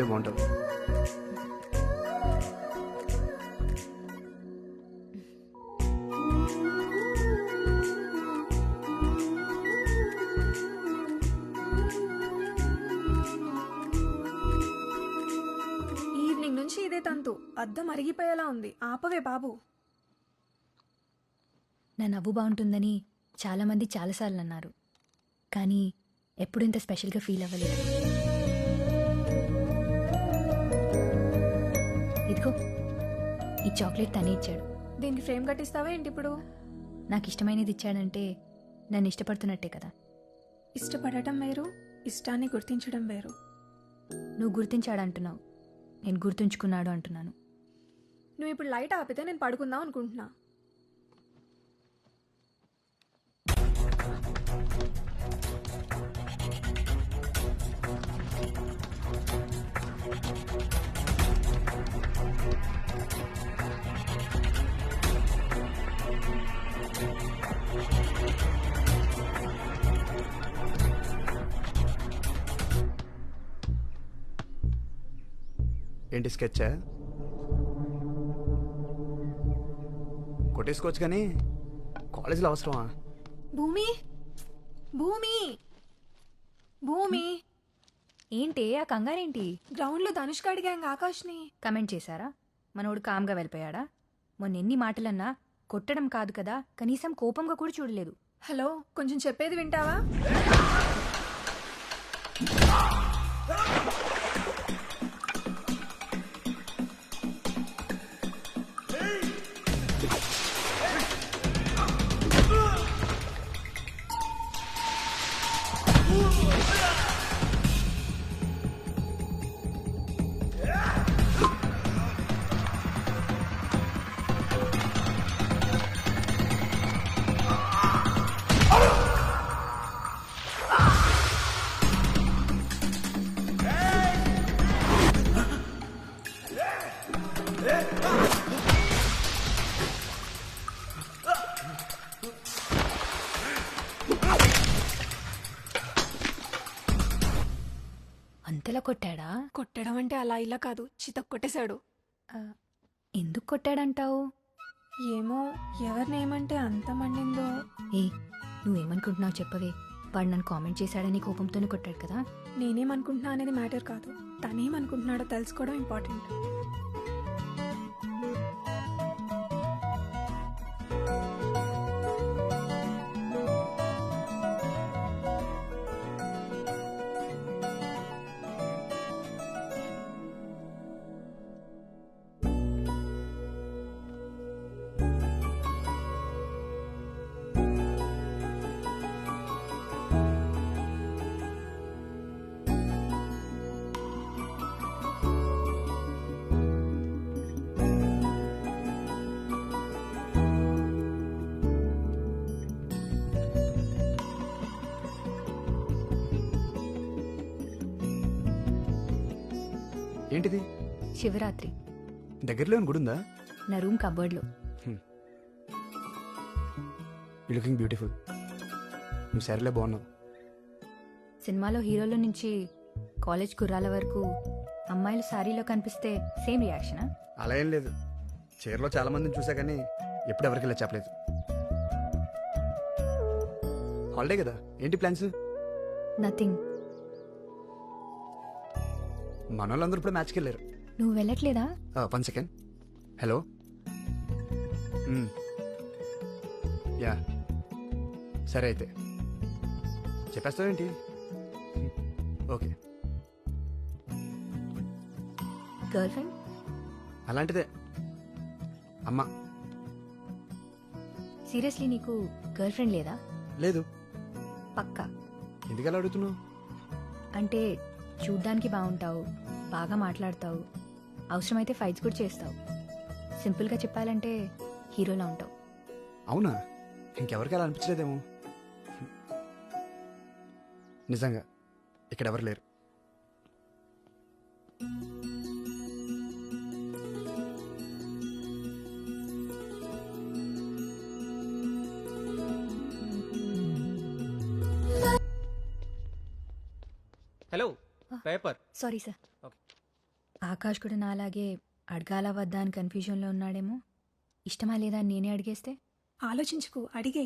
చెప్తే బాగుంటుంది. ఈవినింగ్ నుంచి ఇదే తంతు. అద్దం అరిగిపోయేలా ఉంది. ఆపవే బాబు. నా నవ్వు బాగుంటుందని చాలామంది చాలాసార్లు అన్నారు, కానీ ఎప్పుడు ఇంత స్పెషల్గా ఫీల్ అవ్వలేదు. ఇదిగో ఈ చాక్లెట్ తనే ఇచ్చాడు. దీనికి ఫ్రేమ్ కట్టిస్తావా ఏంటి ఇప్పుడు? నాకు ఇష్టమైనది ఇచ్చాడంటే నన్ను ఇష్టపడుతున్నట్టే కదా. ఇష్టపడటం వేరు, ఇష్టాన్ని గుర్తించడం వేరు. నువ్వు గుర్తించాడంటున్నావు, నేను గుర్తుంచుకున్నాడు అంటున్నాను. నువ్వు ఇప్పుడు లైట్ ఆపితే నేను పడుకుందాం అనుకుంటున్నా. ఏంటి స్కెచ్చా? కొట్టేసుకోవచ్చు కానీ కాలేజీలో అవసరమా? భూమి, భూమి, భూమి. ఏంటి ఆ కంగారేంటి? గ్రౌండ్లో ధనుష్క గ్యాంగ్ ఆకాష్ని కమెంట్ చేశారా? మనోడు కామ్గా వెళ్ళిపోయాడా? మొన్న ఎన్ని మాటలన్నా కొట్టడం కాదు కదా, కనీసం కోపంగా కూడా చూడలేదు. హలో, కొంచెం చెప్పేది వింటావా? అంతలా కొట్టాడా? కొట్టడం అంటే అలా ఇలా కాదు, చితక్ కొట్టేశాడు. ఎందుకు కొట్టాడంటావు? ఏమో, ఎవరినేమంటే అంత మండిందో. ఏ నువ్వేమనుకుంటున్నావు చెప్పవే. వాడు నన్ను కామెంట్ చేశాడని కోపంతోనే కొట్టాడు కదా. నేనేమనుకుంటున్నా అనేది మ్యాటర్ కాదు, తనేమనుకుంటున్నాడో తెలుసుకోవడం ఇంపార్టెంట్. ఏంటిది? శివరాత్రి. దగ్గరలో గుడి ఉందా? నా రూమ్ కబోర్డ్లో. You looking beautiful. నువ్వు సరేలే, బాగున్నావు. సినిమాలో హీరోల నుంచి కాలేజ్ కుర్రాల వరకు అమ్మాయిలు సారీలో కనిపిస్తే సేమ్ రియాక్షనా? అలా ఏం లేదు. చీరలో చాలా మందిని చూసా కానీ ఎప్పుడు ఎవరికి ఇలా చెప్పలేదు. హాలిడే కదా, ఏంటి ప్లాన్స్? నథింగ్. మన వాళ్ళందరూ ఇప్పుడు మ్యాచ్కి వెళ్ళారు. నువ్వు వెళ్ళట్లేదా? 1 సెకండ్. హలో. యా సరే అయితే చెప్పేస్తావేంటి? ఓకే. Girl friend? అలాంటిదే అమ్మా. సీరియస్లీ నీకు గర్ల్ ఫ్రెండ్ లేదా? లేదు. పక్కా? ఎందుకలా అడుగుతున్నావు? అంటే చూడ్డానికి బాగుంటావు, బాగా మాట్లాడతావు, అవసరమైతే ఫైట్స్ కూడా చేస్తావు. సింపుల్గా చెప్పాలంటే హీరోలా ఉంటావు. అవునా? ఇంకెవరికి అలా అనిపించలేదేమో. నిజంగా ఇక్కడ ఎవరు లేరు. Hello, paper. Sorry sir. Akash కూడా నాలాగే అడగాల వద్దా అని కన్ఫ్యూజన్లో ఉన్నాడేమో. ఇష్టమా లేదా అని నేనే అడిగేస్తే? ఆలోచించుకు, అడిగే.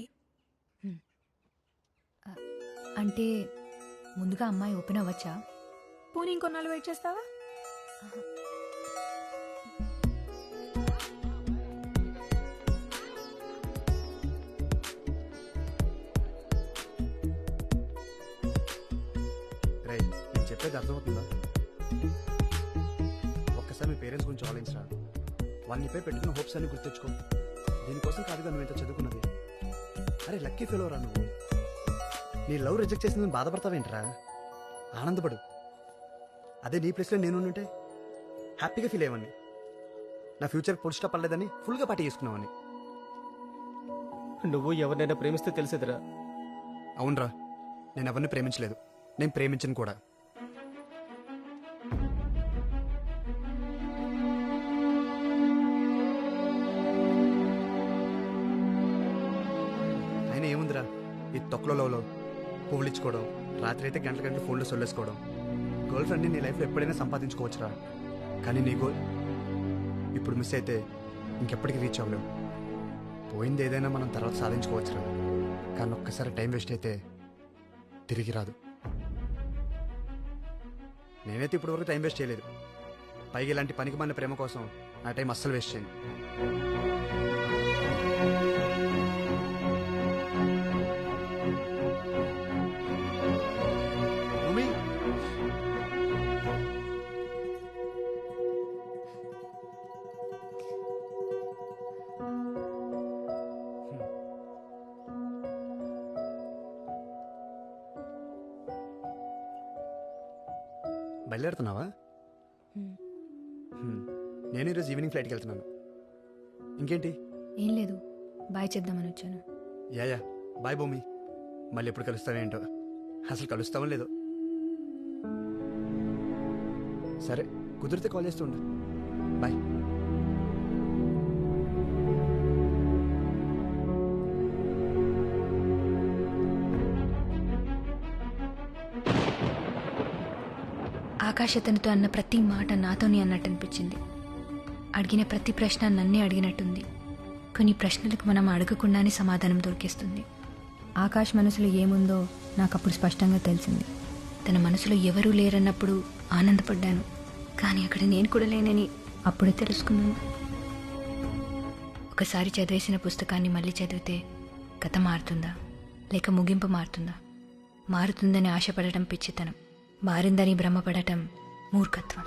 అంటే ముందుగా అమ్మాయి ఓపెన్ అవ్వచ్చా? పోనీ ఇంకొన్నాళ్ళు వెయిట్ చేస్తావా? రే, నేను చెప్పేది అర్థమవుతుందా? ఒక్కసారి మీ పేరెంట్స్ గురించి ఆలోచించరా. వాళ్ళు నీపై పెట్టుకున్న హోప్స్ అన్ని గుర్తెచ్చుకో. దీనికోసం కాదుగా నువ్వు ఇంత చదువుకున్నది. అరే లక్కీ ఫెయిల్ రా నువ్వు. నీ లవ్ రిజెక్ట్ చేసిందని బాధపడతావేంట్రా? ఆనందపడు. అదే నీ ప్లేస్లో నేను ఉంటే హ్యాపీగా ఫీల్ అయ్యేవాడిని. నా ఫ్యూచర్ ఫుల్ స్టాప్ అవ్వలేదని ఫుల్గా పార్టీ చేసుకున్నావని. నువ్వు ఎవరినైనా ప్రేమిస్తే తెలిసేదిరా. అవునరా, నేను ఎవరిని ప్రేమించలేదు, నేను ప్రేమించను కూడా. అయినా ఏముందిరా ఈ తొక్కలో లవ్లో పువ్వులు ఇచ్చుకోవడం, రాత్రి అయితే గంటల గంటలు ఫోన్లో సొల్లేసుకోవడం. గర్ల్ ఫ్రెండ్ని నీ లైఫ్లో ఎప్పుడైనా సంపాదించుకోవచ్చురా, కానీ నీ గోల్ ఇప్పుడు మిస్ అయితే ఇంకెప్పటికీ రీచ్ అవ్వలేవు. పోయింది ఏదైనా మనం తర్వాత సాధించుకోవచ్చురా, కానీ ఒక్కసారి టైం వేస్ట్ అయితే తిరిగి రాదు. నేనైతే ఇప్పుడు వరకు టైం వేస్ట్ చేయలేదు. పైగా ఇలాంటి పనికి మన ప్రేమ కోసం నా టైం అస్సలు వేస్ట్ చేయను. భూమి, బయలుదేరుతున్నావా? నేను ఈరోజు ఈవినింగ్ ఫ్లైట్కి వెళ్తున్నాను. ఇంకేంటి? ఏం లేదు, బాయ్ చెప్దామని వచ్చాను. యా బాయ్ భూమి. మళ్ళీ ఎప్పుడు కలుస్తావేంటో, అసలు కలుస్తామో లేదో. సరే, కుదిరితే కాల్ చేస్తుండు. బాయ్. ఆకాశ అతనితో అన్న ప్రతి మాట నాతోనే అన్నట్టు అనిపించింది. అడిగిన ప్రతి ప్రశ్న నన్నే అడిగినట్టుంది. కొన్ని ప్రశ్నలకు మనం అడగకుండానే సమాధానం దొరికేస్తుంది. ఆకాష్ మనసులో ఏముందో నాకు అప్పుడు స్పష్టంగా తెలిసింది. తన మనసులో ఎవరూ లేరన్నప్పుడు ఆనందపడ్డాను, కానీ అక్కడ నేను కూడా లేనని అప్పుడే తెలుసుకున్నాను. ఒకసారి చదివేసిన పుస్తకాన్ని మళ్ళీ చదివితే కథ మారుతుందా లేక ముగింపు మారుతుందా? మారుతుందని ఆశపడటం పిచ్చితనం, మారిందని భ్రమపడటం మూర్ఖత్వం.